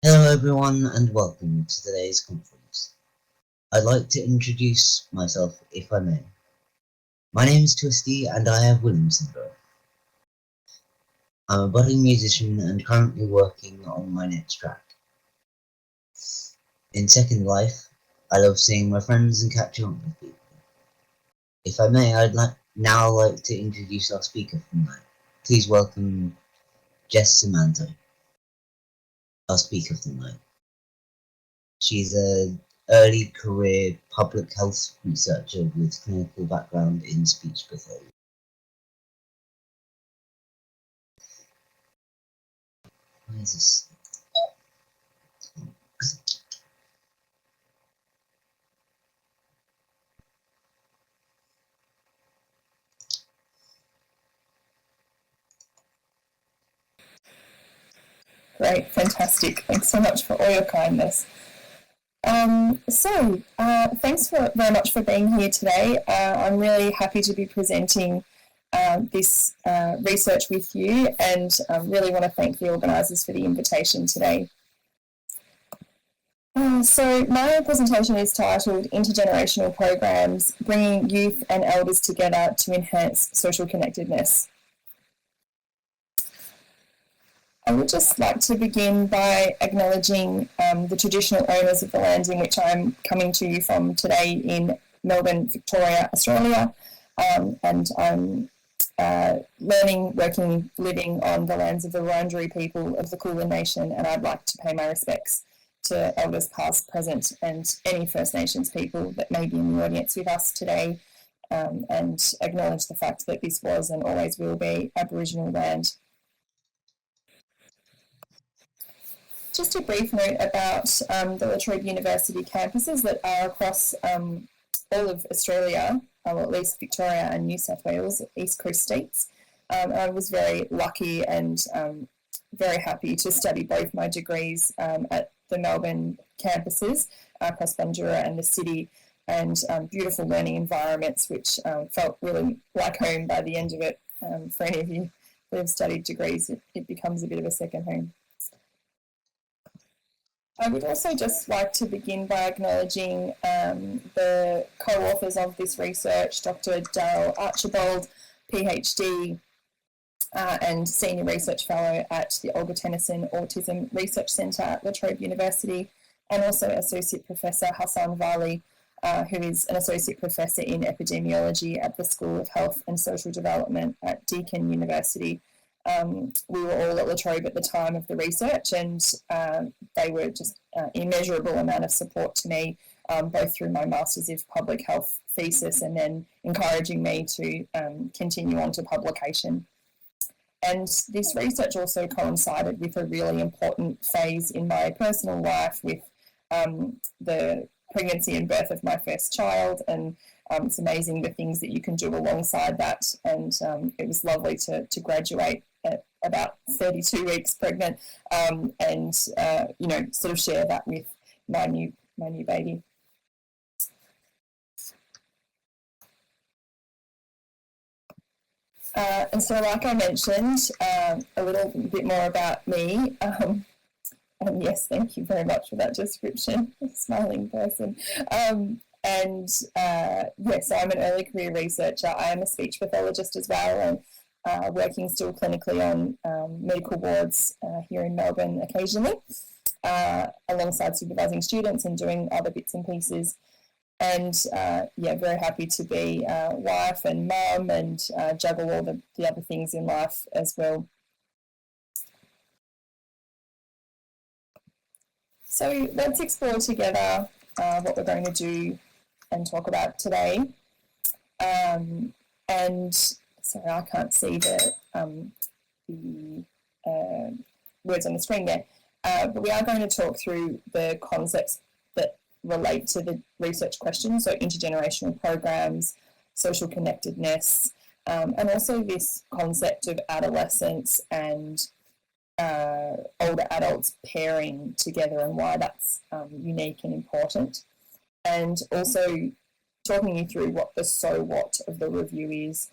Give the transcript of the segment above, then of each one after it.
Hello everyone and welcome to today's conference. I'd like to introduce myself if I may. My name is Twisty and I have Williams syndrome. I'm a budding musician and currently working on my next track. In Second Life, I love seeing my friends and catching up with people. If I may, I'd now like to introduce our speaker for the night. Please welcome Jess Simionato, our speaker for the night. She's an early career public health researcher with clinical background in speech pathology. Where is this? Great, fantastic. Thanks so much for all your kindness. Thanks very much for being here today. I'm really happy to be presenting this research with you, and really want to thank the organisers for the invitation today. So my presentation is titled Intergenerational Programs, Bringing Youth and Elders Together to Enhance Social Connectedness. I would just like to begin by acknowledging the traditional owners of the land in which I'm coming to you from today in Melbourne, Victoria, Australia. And I'm learning, working, living on the lands of the Wurundjeri people of the Kulin Nation, and I'd like to pay my respects to elders past, present, and any First Nations people that may be in the audience with us today, and acknowledge the fact that this was and always will be Aboriginal land. Just a brief note about the La Trobe University campuses that are across all of Australia, or at least Victoria and New South Wales, East Coast states. I was very lucky and very happy to study both my degrees at the Melbourne campuses across Bundoora and the city, and beautiful learning environments which felt really like home by the end of it. For any of you who have studied degrees, it becomes a bit of a second home. I would also just like to begin by acknowledging the co-authors of this research, Dr. Darryl Archibald, PhD, and Senior Research Fellow at the Olga Tennyson Autism Research Centre at La Trobe University, and also Associate Professor Hassan Vali, who is an Associate Professor in Epidemiology at the School of Health and Social Development at Deakin University. We were all at La Trobe at the time of the research, and they were just immeasurable amount of support to me, both through my Masters of Public Health thesis and then encouraging me to continue on to publication. And this research also coincided with a really important phase in my personal life with the pregnancy and birth of my first child, and it's amazing the things that you can do alongside that, and it was lovely to graduate at about 32 weeks pregnant, and sort of share that with my new baby. And so, like I mentioned, a little bit more about me. And yes, thank you very much for that description, smiling person. Yes, I'm an early career researcher. I am a speech pathologist as well, and working still clinically on medical wards here in Melbourne occasionally, alongside supervising students and doing other bits and pieces. And very happy to be wife and mum, and juggle all the other things in life as well. So let's explore together what we're going to do and talk about today. And sorry, I can't see the words on the screen there, but we are going to talk through the concepts that relate to the research questions, so intergenerational programs, social connectedness, and also this concept of adolescents and older adults pairing together and why that's unique and important. And also talking you through what the so what of the review is.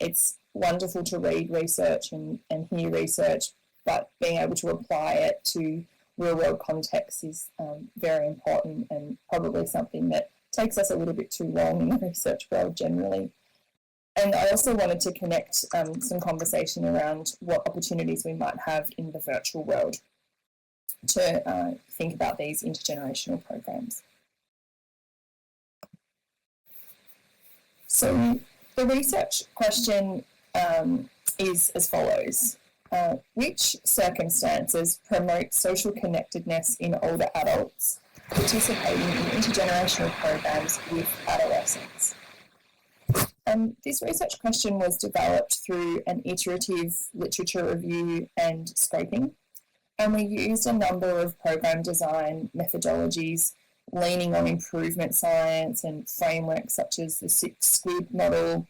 It's wonderful to read research and hear research, but being able to apply it to real-world context is very important, and probably something that takes us a little bit too long in the research world generally. And I also wanted to connect some conversation around what opportunities we might have in the virtual world to think about these intergenerational programs. So the research question is as follows. Which circumstances promote social connectedness in older adults participating in intergenerational programs with adolescents? This research question was developed through an iterative literature review and scoping, and we used a number of program design methodologies leaning on improvement science and frameworks such as the 6 Squid model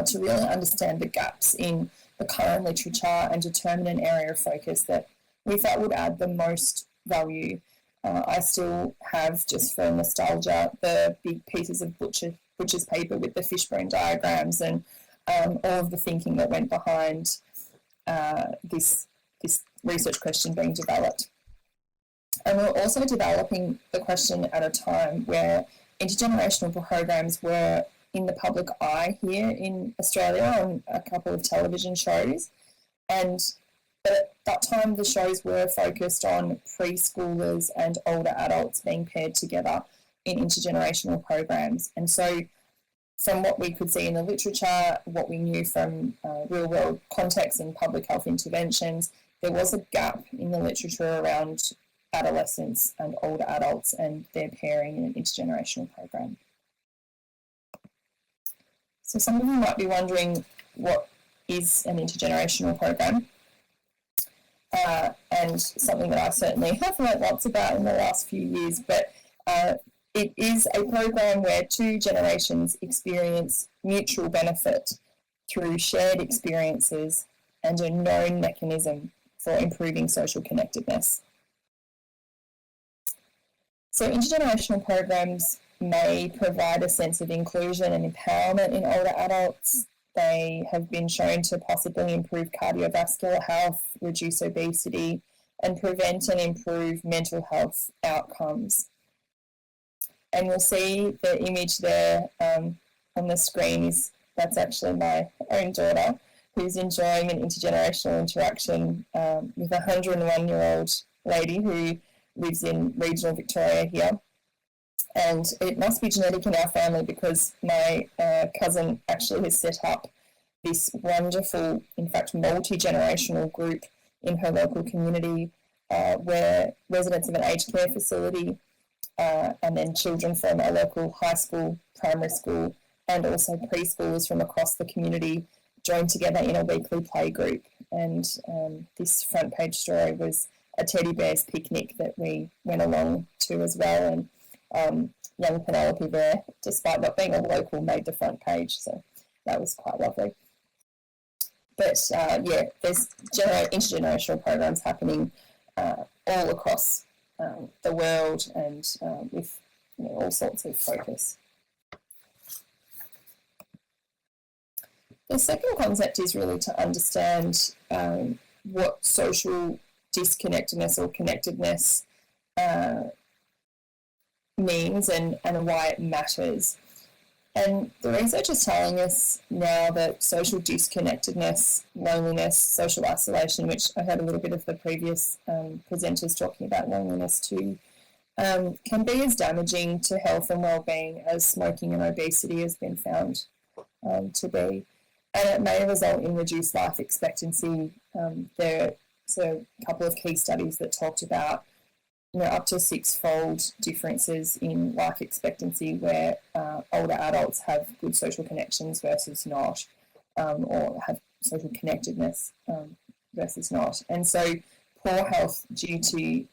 to really understand the gaps in the current literature and determine an area of focus that we thought would add the most value. I still have, just for nostalgia, the big pieces of Butcher's paper with the fishbone diagrams and all of the thinking that went behind this research question being developed. And we're also developing the question at a time where intergenerational programs were in the public eye here in Australia on a couple of television shows. But at that time, the shows were focused on preschoolers and older adults being paired together in intergenerational programs. And so from what we could see in the literature, what we knew from real-world context and public health interventions, there was a gap in the literature around adolescents and older adults and their pairing in an intergenerational program. So some of you might be wondering, what is an intergenerational program? And something that I certainly have learnt lots about in the last few years, but it is a program where 2 generations experience mutual benefit through shared experiences and a known mechanism for improving social connectedness. So intergenerational programs may provide a sense of inclusion and empowerment in older adults. They have been shown to possibly improve cardiovascular health, reduce obesity, and prevent and improve mental health outcomes. And you'll see the image there on the screen that's actually my own daughter, who's enjoying an intergenerational interaction with a 101-year-old lady who lives in regional Victoria here. And it must be genetic in our family because my cousin actually has set up this wonderful, in fact, multi-generational group in her local community where residents of an aged care facility and then children from a local high school, primary school, and also preschoolers from across the community joined together in a weekly play group. And this front page story was a teddy bear's picnic that we went along to as well. And young Penelope there, despite not being a local, made the front page. So that was quite lovely. But yeah, there's intergenerational programs happening all across the world and with all sorts of focus. The second concept is really to understand what social disconnectedness or connectedness means and why it matters. And the research is telling us now that social disconnectedness, loneliness, social isolation, which I heard a little bit of the previous presenters talking about loneliness too, can be as damaging to health and well-being as smoking and obesity has been found to be. And it may result in reduced life expectancy. There's a couple of key studies that talked about up to 6-fold differences in life expectancy where older adults have good social connections versus not, or have social connectedness versus not. And so poor health due to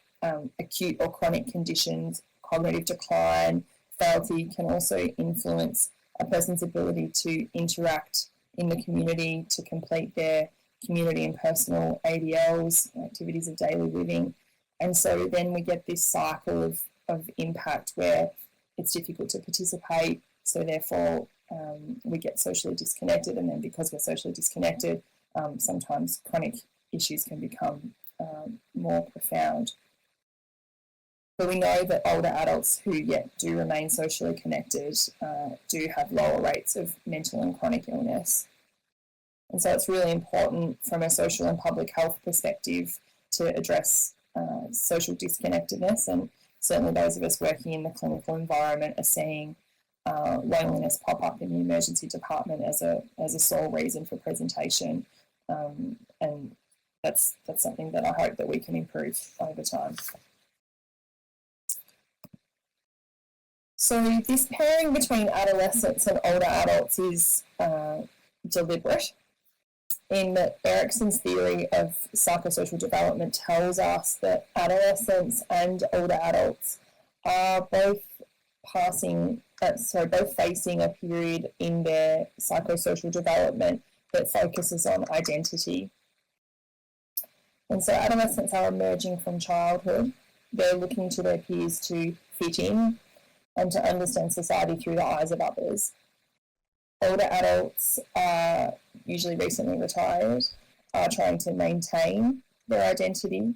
acute or chronic conditions, cognitive decline, frailty can also influence a person's ability to interact in the community, to complete their community and personal ADLs, activities of daily living. And so then we get this cycle of impact where it's difficult to participate, so therefore we get socially disconnected, and then because we're socially disconnected, sometimes chronic issues can become more profound. But we know that older adults who yet do remain socially connected do have lower rates of mental and chronic illness. And so it's really important from a social and public health perspective to address social disconnectedness, and certainly those of us working in the clinical environment are seeing loneliness pop up in the emergency department as a sole reason for presentation, and that's something that I hope that we can improve over time. So this pairing between adolescents and older adults is deliberate, in that Erikson's theory of psychosocial development tells us that adolescents and older adults are both facing a period in their psychosocial development that focuses on identity. And so adolescents are emerging from childhood. They're looking to their peers to fit in and to understand society through the eyes of others. Older adults are usually recently retired, are trying to maintain their identity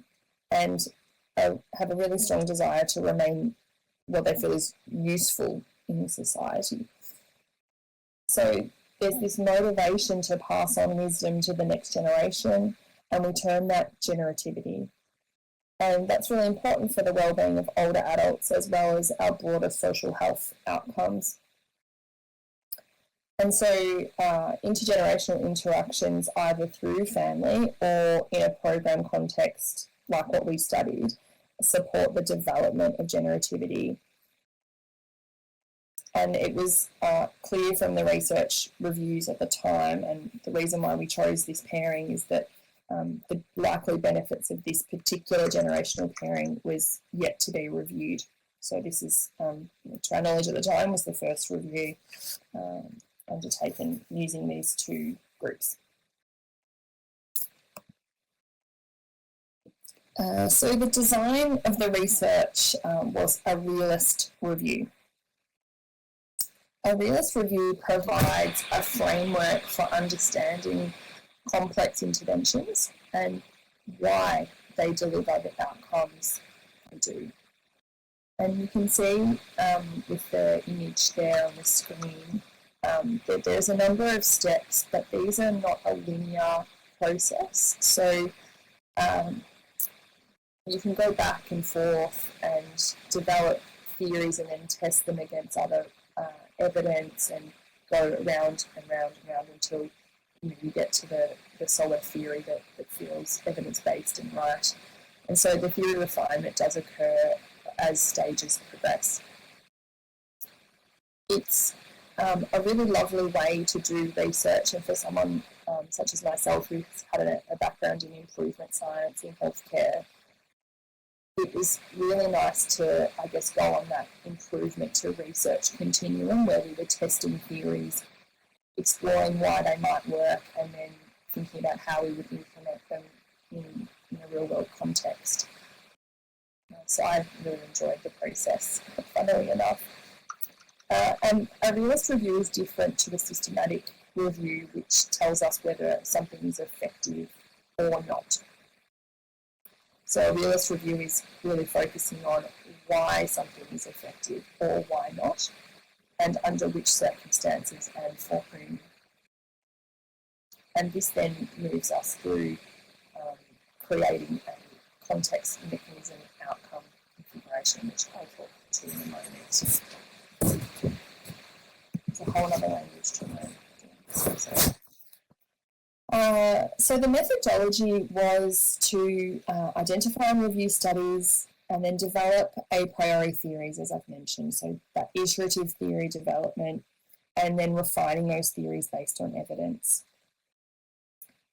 and have a really strong desire to remain what they feel is useful in society. So there's this motivation to pass on wisdom to the next generation, and we term that generativity. And that's really important for the well-being of older adults as well as our broader social health outcomes. And so intergenerational interactions, either through family or in a program context like what we studied, support the development of generativity. And it was clear from the research reviews at the time, and the reason why we chose this pairing is that the likely benefits of this particular generational pairing was yet to be reviewed. So this is, to our knowledge at the time, was the first review undertaken using these two groups. So the design of the research was a realist review. A realist review provides a framework for understanding complex interventions and why they deliver the outcomes they do. And you can see with the image there on the screen that there's a number of steps, but these are not a linear process. So you can go back and forth and develop theories and then test them against other evidence and go round and round and round until you get to the solid theory that feels evidence-based and right. And so the theory refinement does occur as stages progress. It's a really lovely way to do research, and for someone such as myself who's had a background in improvement science in healthcare, it was really nice to, I guess, go on that improvement to research continuum where we were testing theories, exploring why they might work, and then thinking about how we would implement them in a real-world context. So I really enjoyed the process, funnily enough. And a realist review is different to a systematic review, which tells us whether something is effective or not. So a realist review is really focusing on why something is effective or why not, and under which circumstances and for whom. And this then moves us through creating a context, mechanism, outcome configuration, which I'll talk to in a moment. It's a whole other language to learn. So the methodology was to identify and review studies and then develop a priori theories, as I've mentioned, so that iterative theory development, and then refining those theories based on evidence.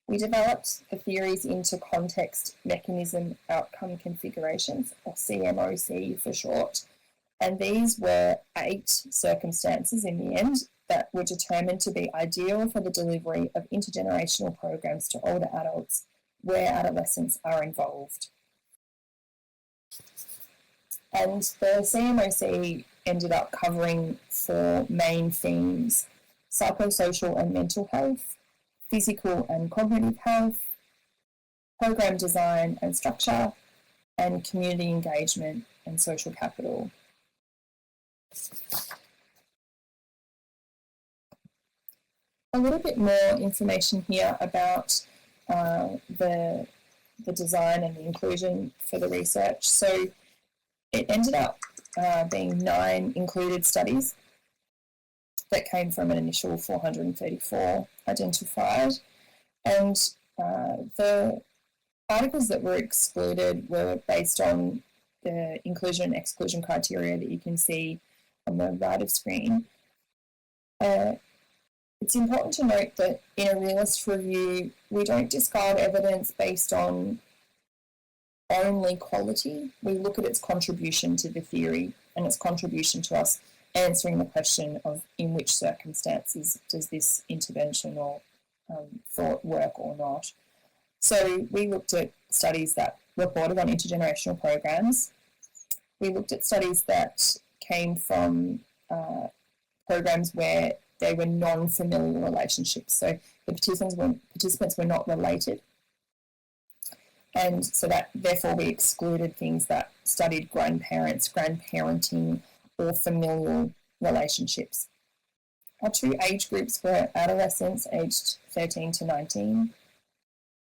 We developed the theories into context, mechanism, outcome configurations, or CMOC for short, and these were 8 circumstances in the end that were determined to be ideal for the delivery of intergenerational programs to older adults where adolescents are involved. And the CMOC ended up covering 4 main themes: psychosocial and mental health, physical and cognitive health, program design and structure, and community engagement and social capital. A little bit more information here about the design and the inclusion for the research. So it ended up being 9 included studies that came from an initial 434 identified, and the articles that were excluded were based on the inclusion and exclusion criteria that you can see on the right of screen. It's important to note that in a realist review, we don't discard evidence based on only quality. We look at its contribution to the theory and its contribution to us answering the question of in which circumstances does this intervention or thought work or not. So we looked at studies that reported on intergenerational programs. We looked at studies that came from programs where they were non-familial relationships. So the participants were not related. And so that therefore we excluded things that studied grandparents, grandparenting, or familial relationships. Our 2 age groups were adolescents aged 13 to 19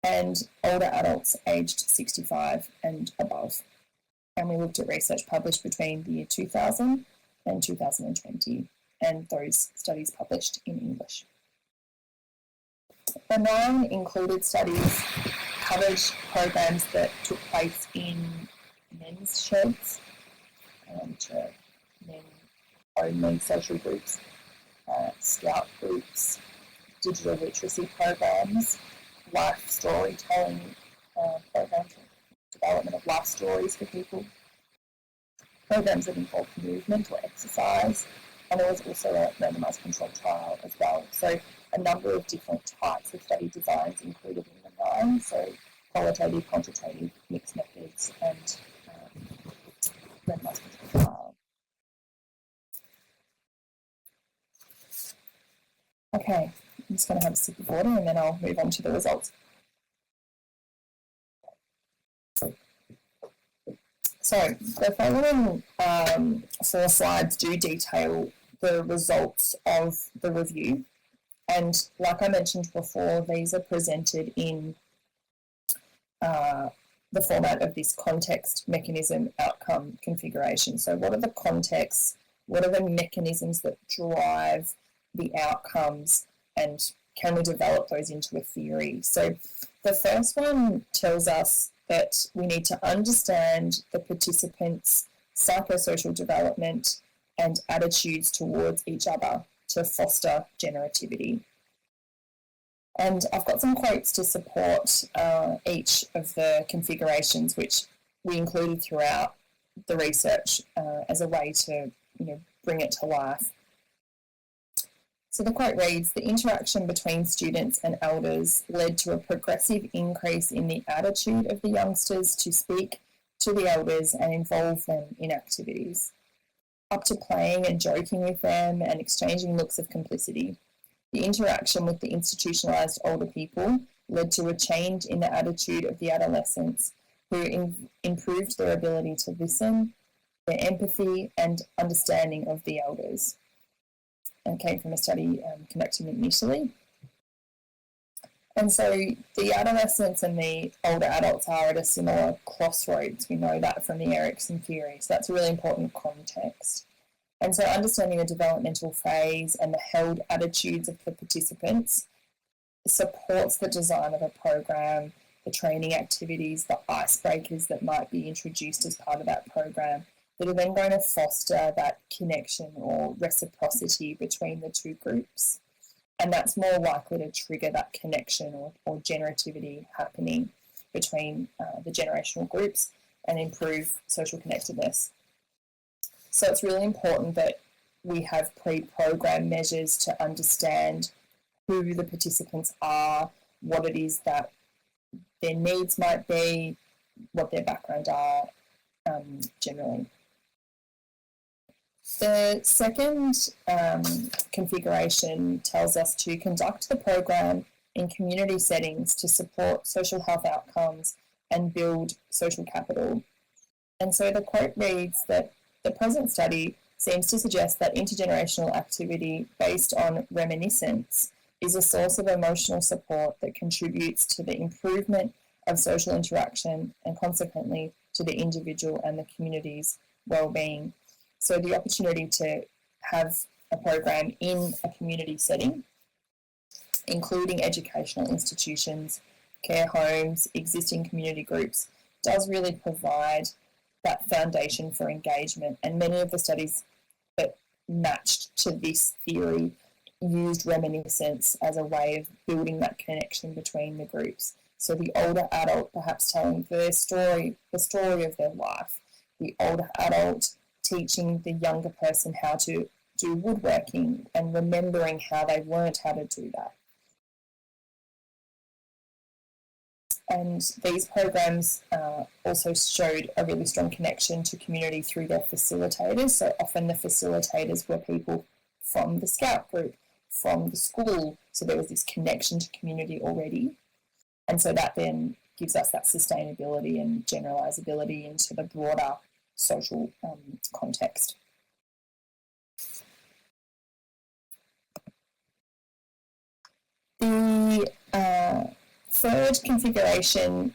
and older adults aged 65 and above. And we looked at research published between the year 2000 and 2020, and those studies published in English. The 9 included studies covered programs that took place in men's sheds, which are men-only social groups, scout groups, digital literacy programs, life storytelling programs, development of life stories for people, programs that involved movement or exercise, and there was also a randomised controlled trial as well. So a number of different types of study designs included in the 9, so qualitative, quantitative, mixed methods, and randomised controlled trial. Okay, I'm just going to have a sip of water and then I'll move on to the results. So the following 4 slides do detail the results of the review, and like I mentioned before, these are presented in the format of this context, mechanism, outcome configuration. So what are the contexts, what are the mechanisms that drive the outcomes, and can we develop those into a theory? So the first one tells us that we need to understand the participants' psychosocial development and attitudes towards each other to foster generativity. And I've got some quotes to support each of the configurations, which we included throughout the research as a way to bring it to life. So the quote reads, "The interaction between students and elders led to a progressive increase in the attitude of the youngsters to speak to the elders and involve them in activities, up to playing and joking with them and exchanging looks of complicity. The interaction with the institutionalised older people led to a change in the attitude of the adolescents, who improved their ability to listen, their empathy and understanding of the elders." And came from a study conducted in Italy. And so the adolescents and the older adults are at a similar crossroads. We know that from the Erikson theory. So that's a really important context. And so understanding the developmental phase and the held attitudes of the participants supports the design of a program, the training activities, the icebreakers that might be introduced as part of that program, that are then going to foster that connection or reciprocity between the 2 groups. And that's more likely to trigger that connection or generativity happening between the generational groups and improve social connectedness. So it's really important that we have pre-programmed measures to understand who the participants are, what it is that their needs might be, what their background are generally. The second configuration tells us to conduct the program in community settings to support social health outcomes and build social capital. And so the quote reads that the present study seems to suggest that intergenerational activity based on reminiscence is a source of emotional support that contributes to the improvement of social interaction and consequently to the individual and the community's well-being. So the opportunity to have a program in a community setting, including educational institutions, care homes, existing community groups, does really provide that foundation for engagement. And many of the studies that matched to this theory used reminiscence as a way of building that connection between the groups. So the older adult perhaps telling their story, the story of their life, the older adult teaching the younger person how to do woodworking and remembering how they learned how to do that. And these programs also showed a really strong connection to community through their facilitators. So often the facilitators were people from the Scout group, from the school. So there was this connection to community already. And so that then gives us that sustainability and generalisability into the broader social context. The third configuration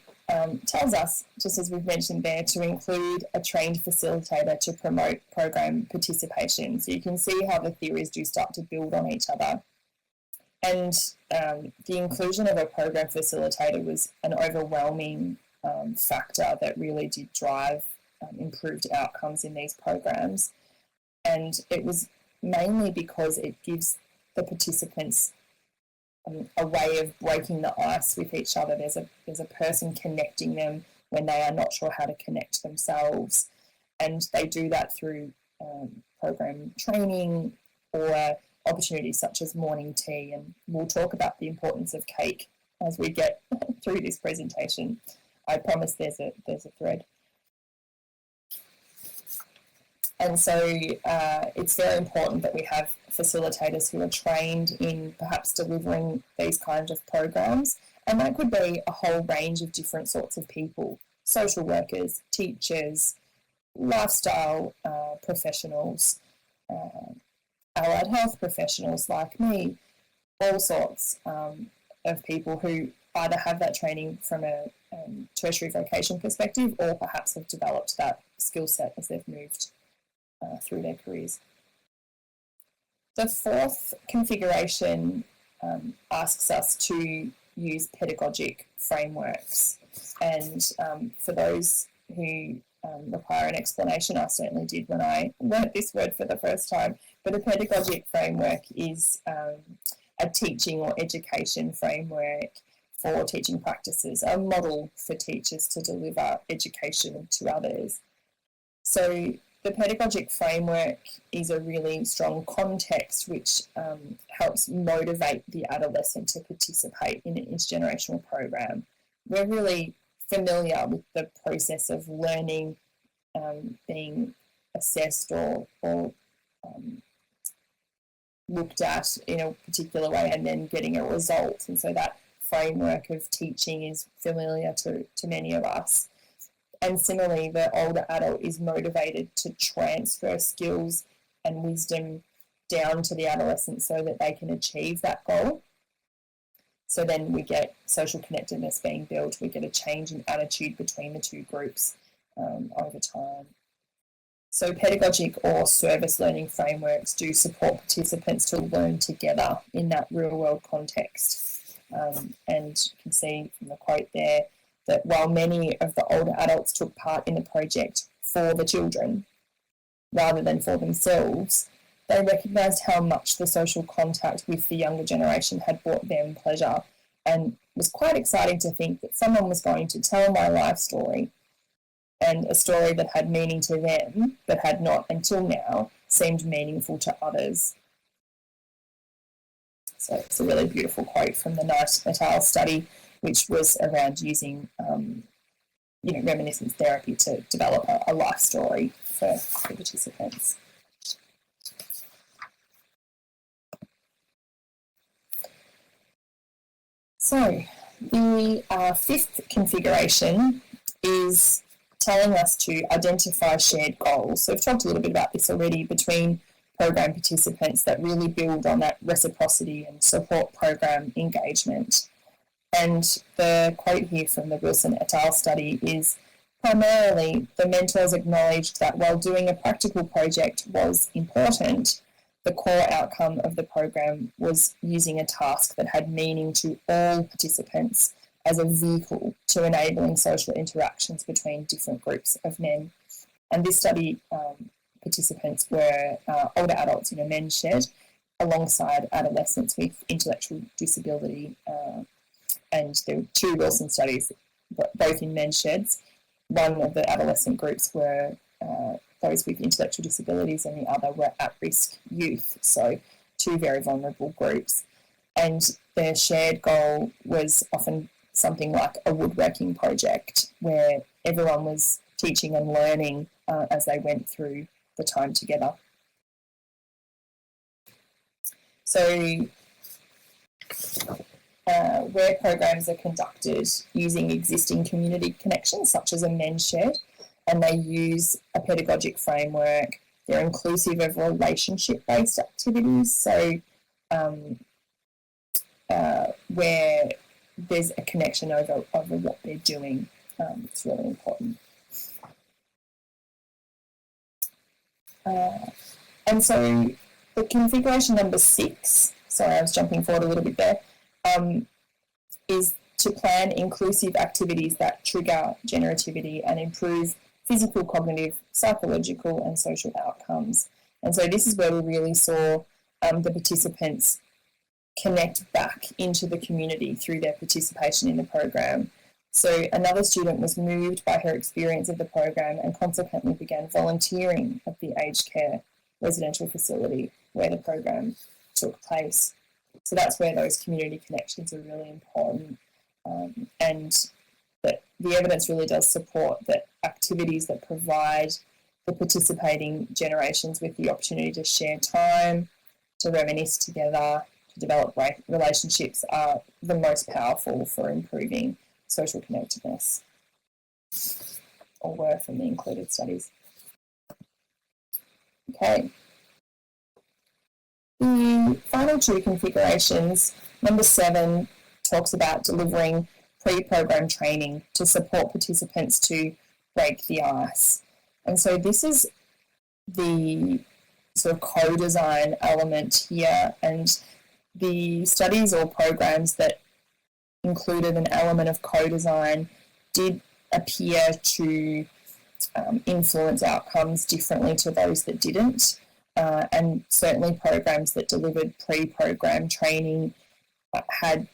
tells us, just as we've mentioned there, to include a trained facilitator to promote program participation. So you can see how the theories do start to build on each other. And the inclusion of a program facilitator was an overwhelming factor that really did drive improved outcomes in these programs. And it was mainly because it gives the participants a way of breaking the ice with each other. There's a person connecting them when they are not sure how to connect themselves, and they do that through program training or opportunities such as morning tea. And we'll talk about the importance of cake as we get through this presentation. I promise there's a thread. And so it's very important that we have facilitators who are trained in perhaps delivering these kinds of programs. And that could be a whole range of different sorts of people: social workers, teachers, lifestyle professionals, allied health professionals like me, all sorts of people who either have that training from a tertiary vocation perspective or perhaps have developed that skill set as they've moved through their careers. The fourth configuration asks us to use pedagogic frameworks. And for those who require an explanation, I certainly did when I learnt this word for the first time. But a pedagogic framework is a teaching or education framework for teaching practices, a model for teachers to deliver education to others. So the pedagogic framework is a really strong context which helps motivate the adolescent to participate in an intergenerational program. We're really familiar with the process of learning being assessed or looked at in a particular way and then getting a result. And so that framework of teaching is familiar to many of us. And similarly, the older adult is motivated to transfer skills and wisdom down to the adolescent so that they can achieve that goal. So then we get social connectedness being built. We get a change in attitude between the two groups over time. So pedagogic or service learning frameworks do support participants to learn together in that real-world context. And you can see from the quote there that while many of the older adults took part in the project for the children rather than for themselves, they recognised how much the social contact with the younger generation had brought them pleasure, and it was quite exciting to think that someone was going to tell my life story, and a story that had meaning to them but had not until now seemed meaningful to others. So it's a really beautiful quote from the Knight et al. Study, which was around using reminiscence therapy to develop a life story for participants. So the fifth configuration is telling us to identify shared goals. So we've talked a little bit about this already between program participants that really build on that reciprocity and support program engagement. And the quote here from the Wilson et al. Study is, primarily, the mentors acknowledged that while doing a practical project was important, the core outcome of the program was using a task that had meaning to all participants as a vehicle to enabling social interactions between different groups of men. And this study participants were older adults in a men's shed alongside adolescents with intellectual disability. And there were two Wilson studies, both in men's sheds. One of the adolescent groups were those with intellectual disabilities and the other were at-risk youth, so two very vulnerable groups. And their shared goal was often something like a woodworking project where everyone was teaching and learning as they went through the time together. So where programs are conducted using existing community connections, such as a men's shed, and they use a pedagogic framework, they're inclusive of relationship-based activities, so where there's a connection over what they're doing. It's really important. And so the configuration number 6, sorry, I was jumping forward a little bit there, is to plan inclusive activities that trigger generativity and improve physical, cognitive, psychological and social outcomes. And so this is where we really saw the participants connect back into the community through their participation in the program. So another student was moved by her experience of the program and consequently began volunteering at the aged care residential facility where the program took place. So that's where those community connections are really important, and that the evidence really does support that activities that provide the participating generations with the opportunity to share time, to reminisce together, to develop relationships are the most powerful for improving social connectedness, or were from the included studies. Okay. The final two configurations, number 7 talks about delivering pre-program training to support participants to break the ice. And so this is the sort of co-design element here, and the studies or programs that included an element of co-design did appear to influence outcomes differently to those that didn't. And certainly programs that delivered pre-program training had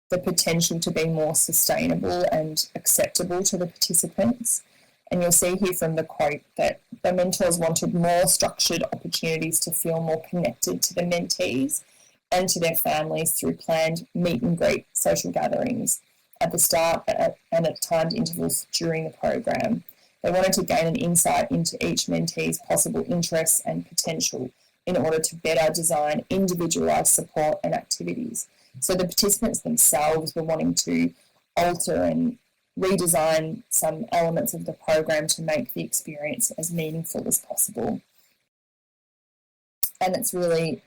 the potential to be more sustainable and acceptable to the participants. And you'll see here from the quote that the mentors wanted more structured opportunities to feel more connected to the mentees and to their families through planned meet and greet social gatherings at the start and at timed intervals during the program. They wanted to gain an insight into each mentee's possible interests and potential in order to better design individualised support and activities. So the participants themselves were wanting to alter and redesign some elements of the program to make the experience as meaningful as possible. And it's really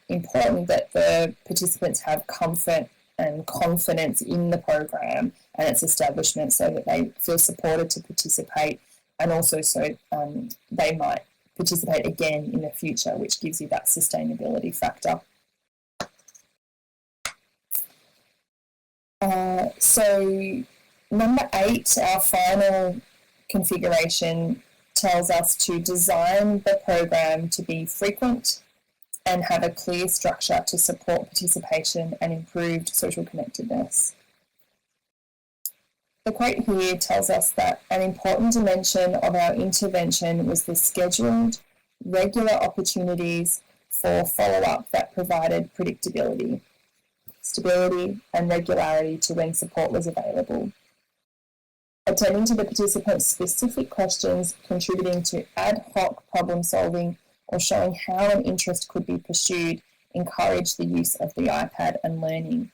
important that the participants have comfort and confidence in the program and its establishment so that they feel supported to participate, and also so they might participate again in the future, which gives you that sustainability factor. So number 8, our final configuration, tells us to design the program to be frequent and have a clear structure to support participation and improved social connectedness. The quote here tells us that an important dimension of our intervention was the scheduled, regular opportunities for follow-up that provided predictability, stability and regularity to when support was available. Attending to the participants' specific questions, contributing to ad hoc problem solving, or showing how an interest could be pursued, encouraged the use of the iPad and learning.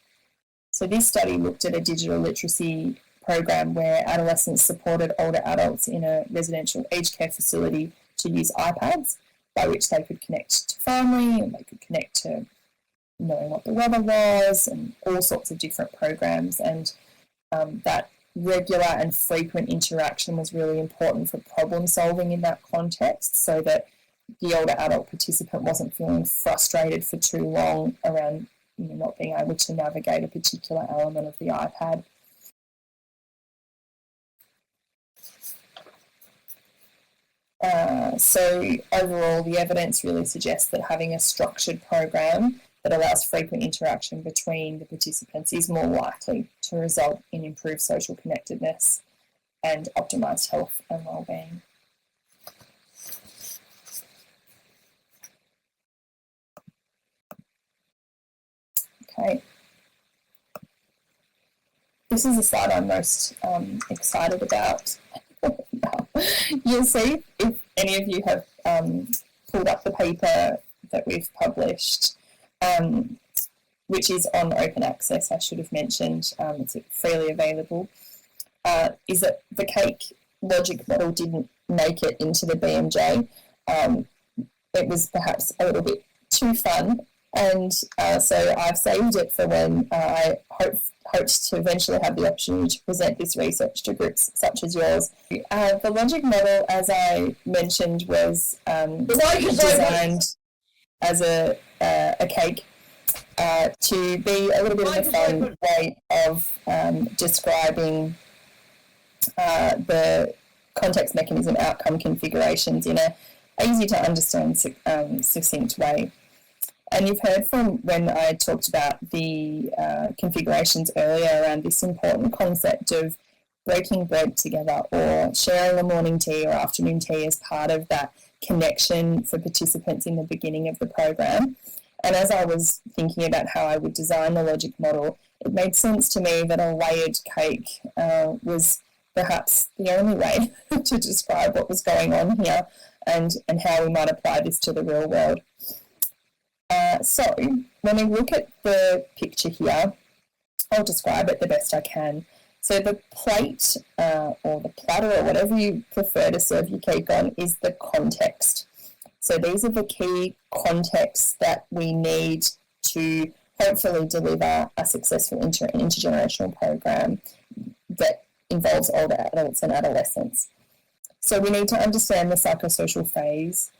So this study looked at a digital literacy program where adolescents supported older adults in a residential aged care facility to use iPads, by which they could connect to family and they could connect to knowing what the weather was and all sorts of different programs. And that regular and frequent interaction was really important for problem solving in that context, so that the older adult participant wasn't feeling frustrated for too long around not being able to navigate a particular element of the iPad. So overall, the evidence really suggests that having a structured program that allows frequent interaction between the participants is more likely to result in improved social connectedness and optimised health and wellbeing. Okay. This is the slide I'm most excited about. You'll see, if any of you have pulled up the paper that we've published, which is on open access, I should have mentioned, it's freely available, is that the cake logic model didn't make it into the BMJ. It was perhaps a little bit too fun, and so I've saved it for when I hoped to eventually have the opportunity to present this research to groups such as yours. The logic model, as I mentioned, was designed as a cake to be a little bit of a fun way of describing the context mechanism outcome configurations in a easy to understand succinct way. And you've heard from when I talked about the configurations earlier around this important concept of breaking bread together or sharing a morning tea or afternoon tea as part of that connection for participants in the beginning of the program. And as I was thinking about how I would design the logic model, it made sense to me that a layered cake was perhaps the only way to describe what was going on here and how we might apply this to the real world. So when we look at the picture here, I'll describe it the best I can. So the plate or the platter or whatever you prefer to serve your cake on is the context. So these are the key contexts that we need to hopefully deliver a successful intergenerational program that involves older adults and adolescents. So we need to understand the psychosocial phase.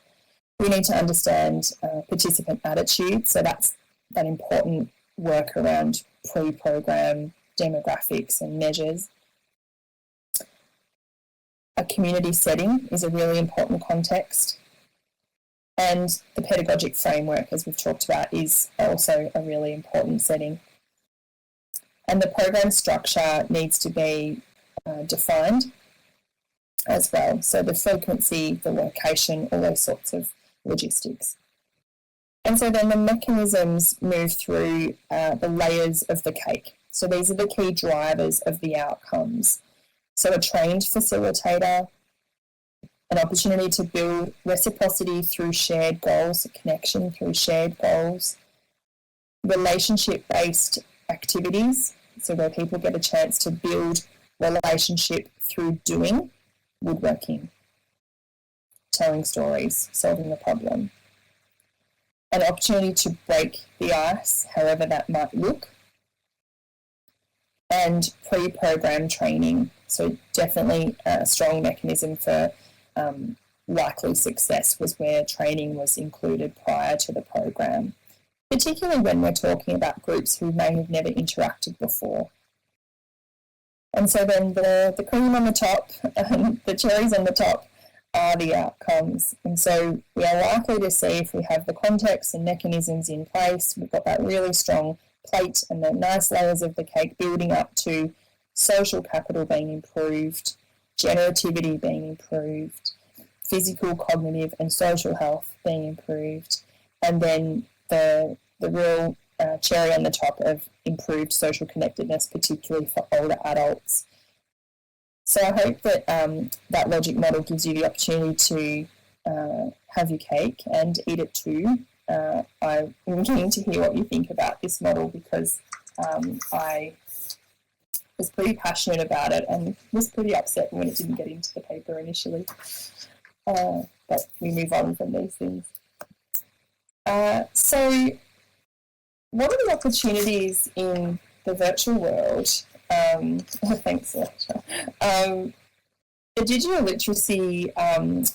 We need to understand participant attitude. So that's that important work around pre-program demographics and measures. A community setting is a really important context. And the pedagogic framework, as we've talked about, is also a really important setting. And the program structure needs to be defined as well. So the frequency, the location, all those sorts of logistics. And so then the mechanisms move through the layers of the cake. So these are the key drivers of the outcomes. So a trained facilitator, an opportunity to build reciprocity through shared goals, connection through shared goals, relationship-based activities, so where people get a chance to build relationship through doing, woodworking, telling stories, solving the problem. An opportunity to break the ice, however that might look. And pre-program training, so definitely a strong mechanism for likely success was where training was included prior to the program, particularly when we're talking about groups who may have never interacted before. And so then the cream on the top and the cherries on the top are the outcomes. And so we are likely to see, if we have the context and mechanisms in place, we've got that really strong plate and the nice layers of the cake building up to social capital being improved, generativity being improved, physical, cognitive and social health being improved, and then the real cherry on the top of improved social connectedness, particularly for older adults. So I hope that that logic model gives you the opportunity to have your cake and eat it too. I'm keen to hear what you think about this model, because I was pretty passionate about it and was pretty upset when it didn't get into the paper initially. But we move on from these things. So what are the opportunities in the virtual world? Thanks, Alexa. The digital literacy and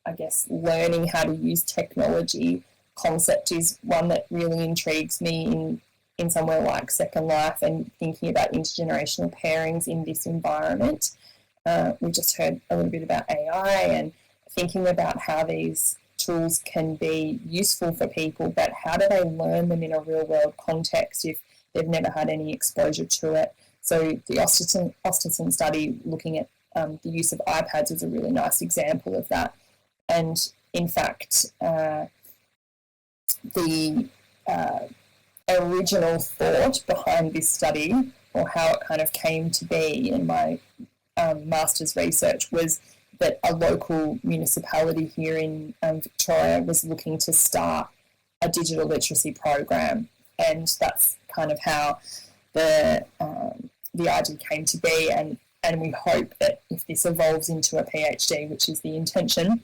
I guess learning how to use technology concept is one that really intrigues me in somewhere like Second Life, and thinking about intergenerational pairings in this environment. We just heard a little bit about AI and thinking about how these tools can be useful for people, but how do they learn them in a real world context if they've never had any exposure to it? So the Osterson study looking at the use of iPads was a really nice example of that. And in fact, the original thought behind this study, or how it kind of came to be in my master's research, was that a local municipality here in Victoria was looking to start a digital literacy program, and that's kind of how the idea came to be. And we hope that if this evolves into a PhD, which is the intention,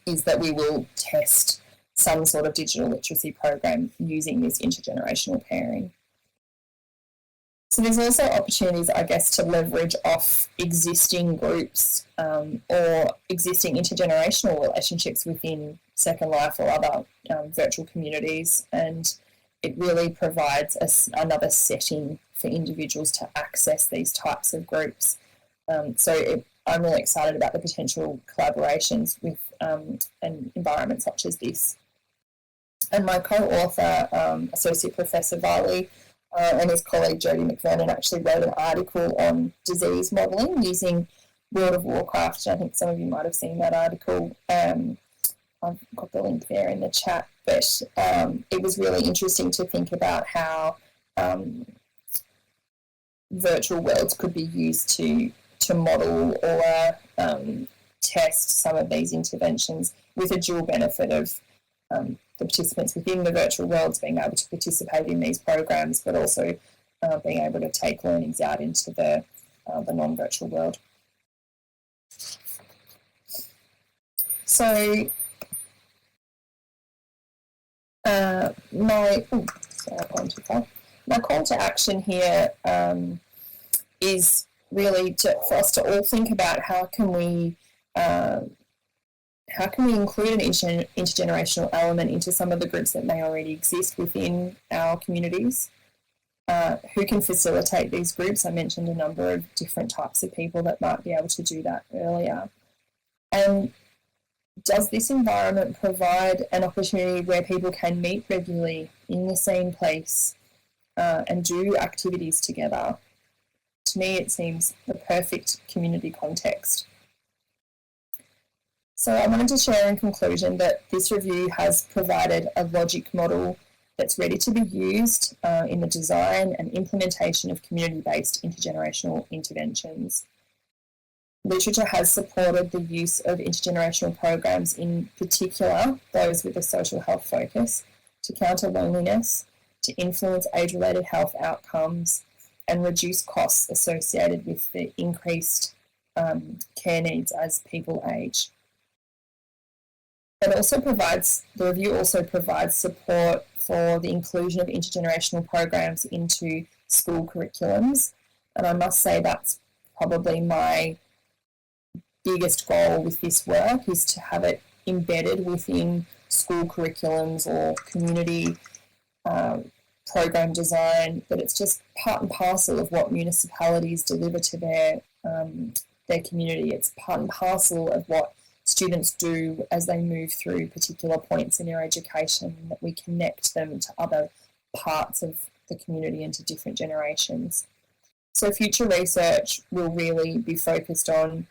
is that we will test some sort of digital literacy program using this intergenerational pairing. So there's also opportunities, I guess, to leverage off existing groups or existing intergenerational relationships within Second Life or other virtual communities, and it really provides another setting for individuals to access these types of groups. I'm really excited about the potential collaborations with an environment such as this. And my co-author, Associate Professor Varley, and his colleague Jodie McVernon actually wrote an article on disease modelling using World of Warcraft. I think some of you might have seen that article. I've got the link there in the chat. But it was really interesting to think about how virtual worlds could be used to model or test some of these interventions, with a dual benefit of the participants within the virtual worlds being able to participate in these programs, but also being able to take learnings out into the non-virtual world. So my call to action here is really for us to all think about how can we include an intergenerational element into some of the groups that may already exist within our communities? Who can facilitate these groups? I mentioned a number of different types of people that might be able to do that earlier. And does this environment provide an opportunity where people can meet regularly in the same place and do activities together? To me, it seems the perfect community context. So I wanted to share in conclusion that this review has provided a logic model that's ready to be used in the design and implementation of community-based intergenerational interventions. Literature has supported the use of intergenerational programs, in particular those with a social health focus, to counter loneliness, to influence age-related health outcomes, and reduce costs associated with the increased care needs as people age. The review also provides support for the inclusion of intergenerational programs into school curriculums. And I must say that's probably my biggest goal with this work, is to have it embedded within school curriculums or community program design, that it's just part and parcel of what municipalities deliver to their community. It's part and parcel of what students do as they move through particular points in their education, that we connect them to other parts of the community and to different generations. So future research will really be focused on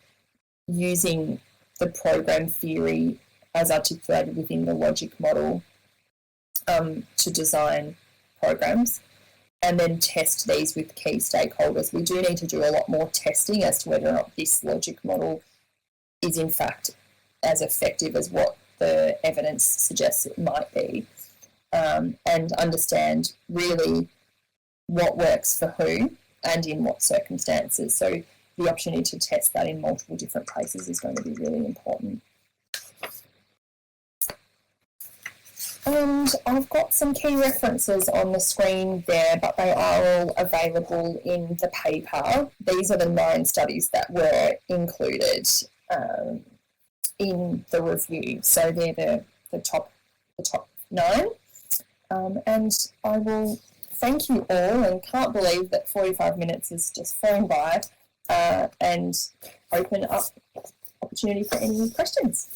using the program theory as articulated within the logic model to design programs, and then test these with key stakeholders. We do need to do a lot more testing as to whether or not this logic model is in fact as effective as what the evidence suggests it might be. and understand really what works for who and in what circumstances. So the opportunity to test that in multiple different places is going to be really important. And I've got some key references on the screen there, but they are all available in the paper. These are the 9 studies that were included in the review. So they're the top 9. And I will thank you all, and can't believe that 45 minutes has just flown by, and open up opportunity for any questions.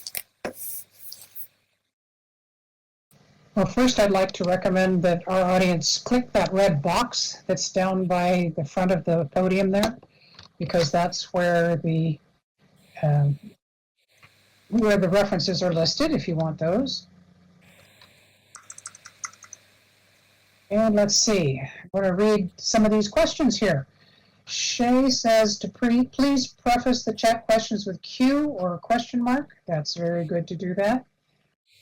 Well, first I'd like to recommend that our audience click that red box that's down by the front of the podium there, because that's where the references are listed if you want those. And let's see, I'm going to read some of these questions here. Shay says to please preface the chat questions with Q or a question mark. That's very good to do that.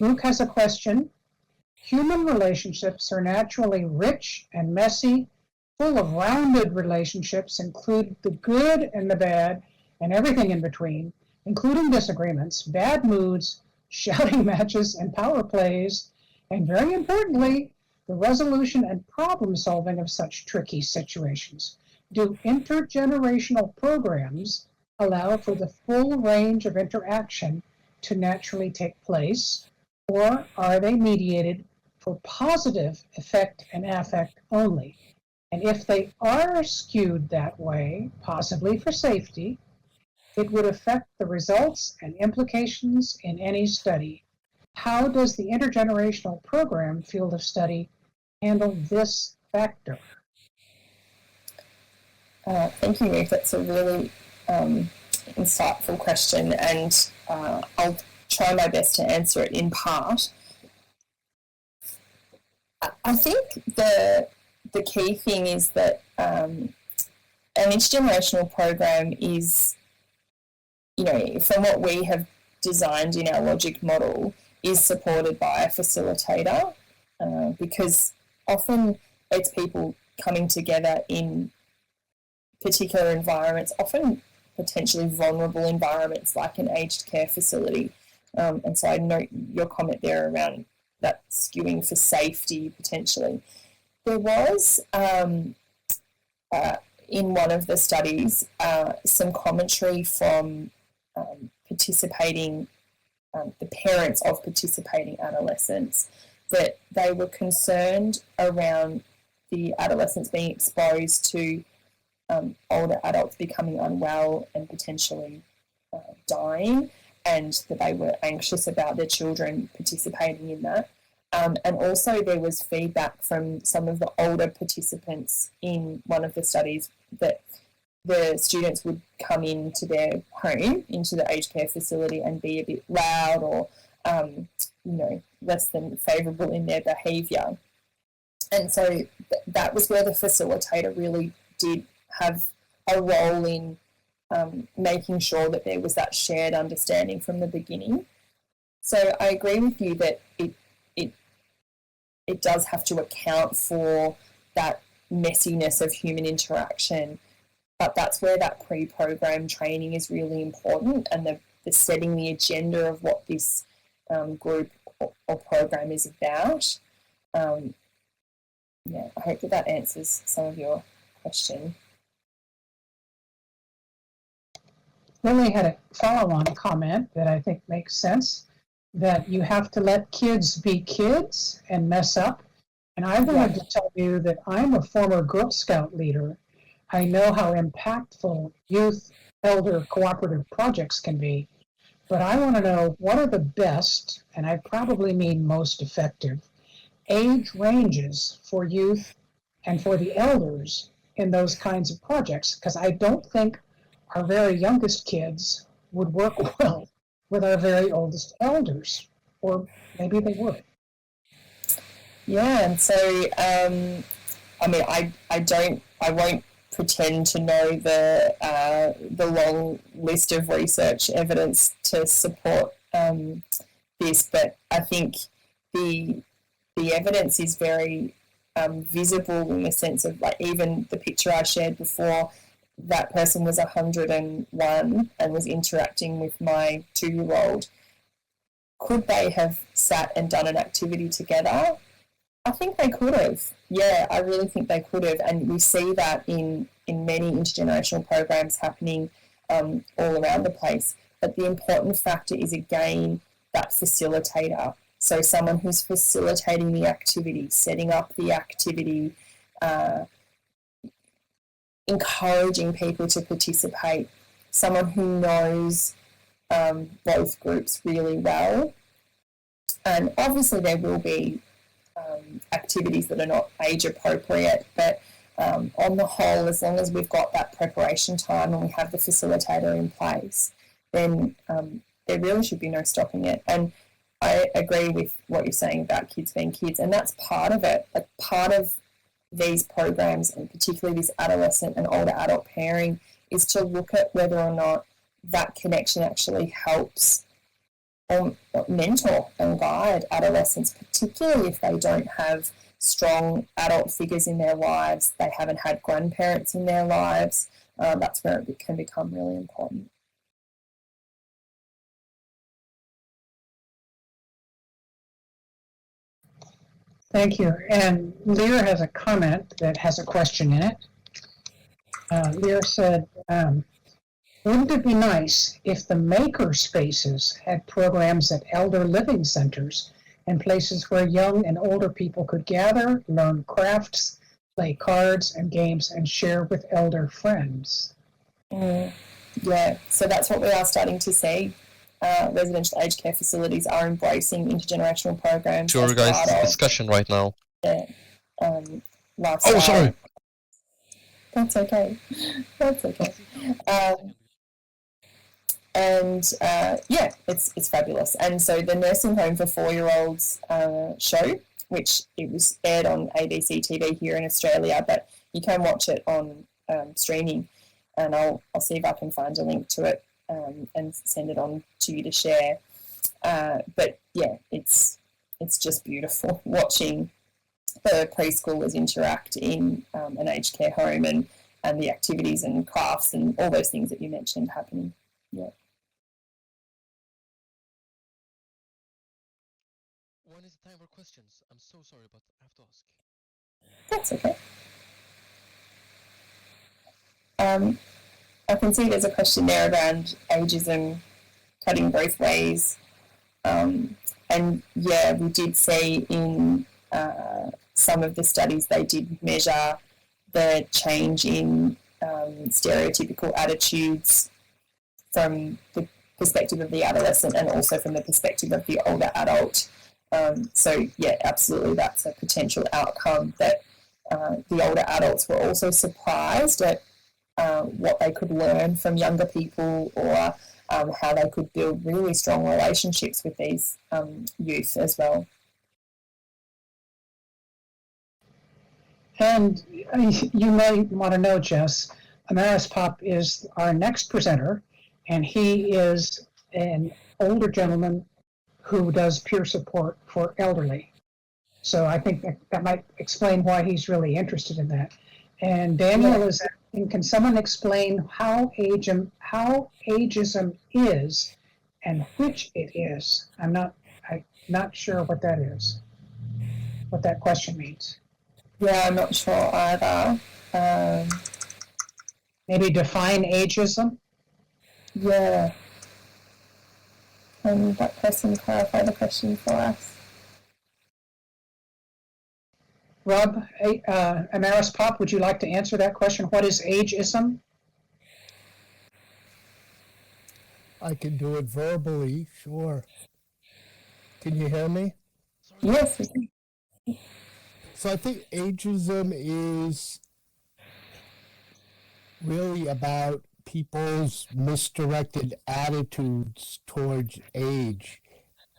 Luke has a question. Human relationships are naturally rich and messy, full of rounded relationships, include the good and the bad and everything in between, including disagreements, bad moods, shouting matches, and power plays, and very importantly, the resolution and problem solving of such tricky situations. Do intergenerational programs allow for the full range of interaction to naturally take place, or are they mediated for positive effect and affect only? And if they are skewed that way, possibly for safety, it would affect the results and implications in any study. How does the intergenerational program field of study handle this factor? Thank you, Ruth. That's a really insightful question, and I'll try my best to answer it in part. I think the key thing is that an intergenerational program is, from what we have designed in our logic model, is supported by a facilitator, because often it's people coming together in particular environments, often potentially vulnerable environments like an aged care facility. And so I note your comment there around that skewing for safety potentially. There was, in one of the studies, some commentary from the parents of participating adolescents, that they were concerned around the adolescents being exposed to older adults becoming unwell and potentially dying, and that they were anxious about their children participating in that. And also there was feedback from some of the older participants in one of the studies that the students would come into their home, into the aged care facility, and be a bit loud or, less than favourable in their behaviour. And so that was where the facilitator really did have a role in making sure that there was that shared understanding from the beginning. So I agree with you that it does have to account for that messiness of human interaction, but that's where that pre-program training is really important, and the setting the agenda of what this group or program is about. I hope that answers some of your question. Lily had a follow-on comment that I think makes sense, that you have to let kids be kids and mess up. And I wanted to tell you that I'm a former Girl Scout leader. I know how impactful youth elder cooperative projects can be, but I want to know what are the best, and I probably mean most effective, age ranges for youth and for the elders in those kinds of projects, because I don't think our very youngest kids would work well with our very oldest elders, or maybe they would. Yeah, and so I won't pretend to know the long list of research evidence to support this, but I think the the evidence is very visible in the sense of, like, even the picture I shared before, that person was 101 and was interacting with my 2-year-old. Could they have sat and done an activity together? I think they could have. Yeah, I really think they could have. And we see that in many intergenerational programs happening all around the place. But the important factor is, again, that facilitator. So someone who's facilitating the activity, setting up the activity, encouraging people to participate, someone who knows both groups really well. And obviously there will be activities that are not age appropriate, but on the whole, as long as we've got that preparation time and we have the facilitator in place, then there really should be no stopping it. And I agree with what you're saying about kids being kids, and that's part of it. A part of these programs, and particularly this adolescent and older adult pairing, is to look at whether or not that connection actually helps mentor and guide adolescents, particularly if they don't have strong adult figures in their lives, they haven't had grandparents in their lives. That's where it can become really important. Thank you. And Lear has a comment that has a question in it. Lear said, wouldn't it be nice if the maker spaces had programs at elder living centers and places where young and older people could gather, learn crafts, play cards and games, and share with elder friends? Yeah, so that's what we are starting to see. Residential aged care facilities are embracing intergenerational programs. Sure, guys, it's a discussion right now. Lifestyle. Oh, sorry. That's okay. That's okay. Yeah, it's fabulous. And so the Nursing Home for 4-year-olds show, which it was aired on ABC TV here in Australia, but you can watch it on streaming, and I'll see if I can find a link to it and send it on to you to share. But yeah, it's just beautiful watching the preschoolers interact in an aged care home, and the activities and crafts and all those things that you mentioned happening. Yeah. When is the time for questions? I'm so sorry, but I have to ask. That's okay. I can see there's a question there around ageism cutting both ways. And yeah, we did see in some of the studies they did measure the change in stereotypical attitudes from the perspective of the adolescent and also from the perspective of the older adult. So yeah, absolutely, that's a potential outcome, that the older adults were also surprised at what they could learn from younger people, or how they could build really strong relationships with these youth as well. And you may want to know, Jess, Amaris Pop is our next presenter, and he is an older gentleman who does peer support for elderly. So I think that might explain why he's really interested in that. And Daniel is asking, can someone explain how ageism is and which it is? I'm not sure what that is, what that question means. Yeah, I'm not sure either. Maybe define ageism? Yeah. Can that person clarify the question for us? Rob, Amaris Pop, would you like to answer that question? What is ageism? I can do it verbally, sure. Can you hear me? Yes, we can. So I think ageism is really about people's misdirected attitudes towards age.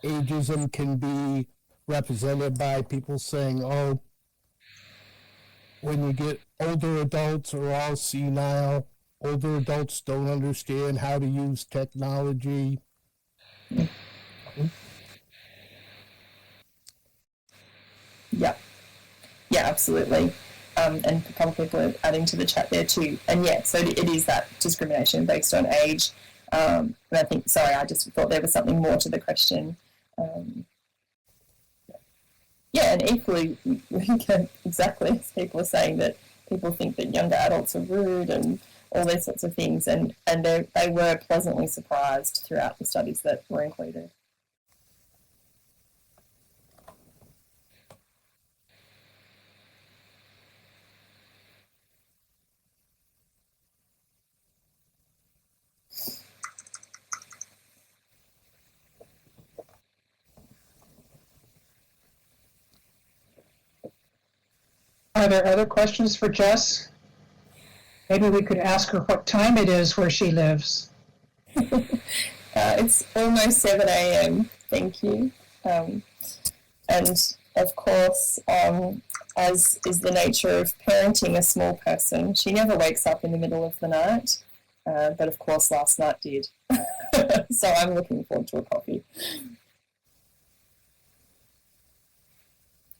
Ageism can be represented by people saying, oh, when you get older adults are all senile, older adults don't understand how to use technology. Yeah, absolutely. And a couple of people are adding to the chat there too. And yeah, so it is that discrimination based on age. And I think, sorry, I just thought there was something more to the question. Yeah, and equally, we can, exactly, as people are saying that people think that younger adults are rude and all those sorts of things, and they were pleasantly surprised throughout the studies that were included. Are there other questions for Jess? Maybe we could ask her what time it is where she lives. It's almost 7 a.m. Thank you. And of course, as is the nature of parenting a small person, she never wakes up in the middle of the night. But of course, last night did. So I'm looking forward to a coffee.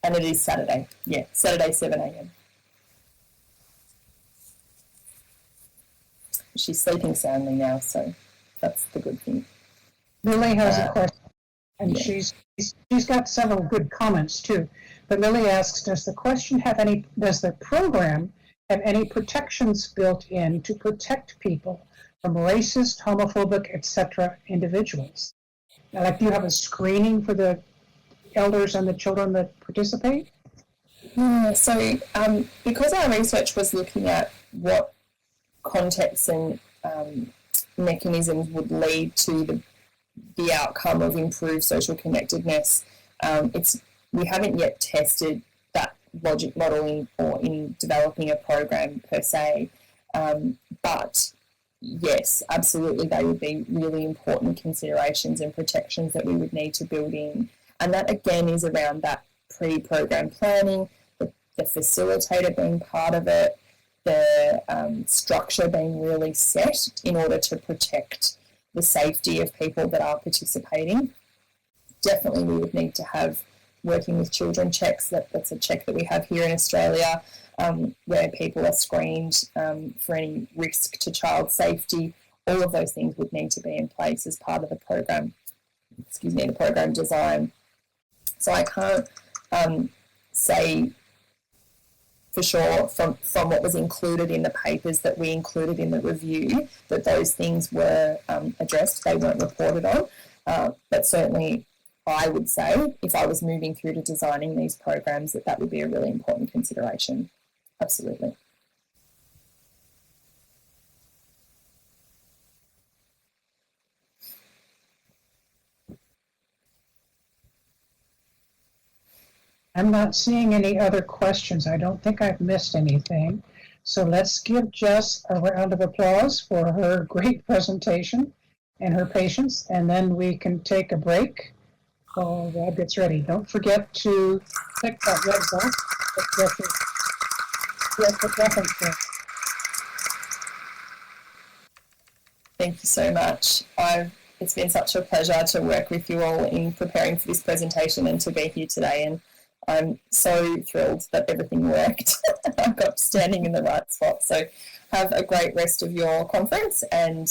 And it is Saturday. Yeah, Saturday, 7 a.m. She's sleeping soundly now, so that's the good thing. Lily has a question, and yeah. she's got several good comments too. But Lily asks, does the program have any protections built in to protect people from racist, homophobic, etc. individuals? Like, do you have a screening for the elders and the children that participate? Yeah, so because our research was looking at what contexts and mechanisms would lead to the outcome of improved social connectedness, we haven't yet tested that logic model in developing a program per se, but yes, absolutely, they would be really important considerations and protections that we would need to build in. And that, again, is around that pre-program planning, the facilitator being part of it, the structure being really set in order to protect the safety of people that are participating. Definitely we would need to have working with children checks. That's a check that we have here in Australia, where people are screened for any risk to child safety. All of those things would need to be in place as part of the program, the program design. So I can't say for sure from what was included in the papers that we included in the review that those things were addressed. They weren't reported on, but certainly I would say if I was moving through to designing these programs that would be a really important consideration. Absolutely. I'm not seeing any other questions. I don't think I've missed anything. So let's give Jess a round of applause for her great presentation and her patience, and then we can take a break while Rob gets ready. Don't forget to click that red box that reference there. Thank you so much. It's been such a pleasure to work with you all in preparing for this presentation and to be here today. And I'm so thrilled that everything worked. I got standing in the right spot. So have a great rest of your conference and,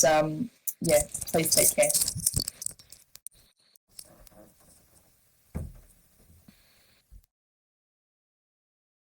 please take care.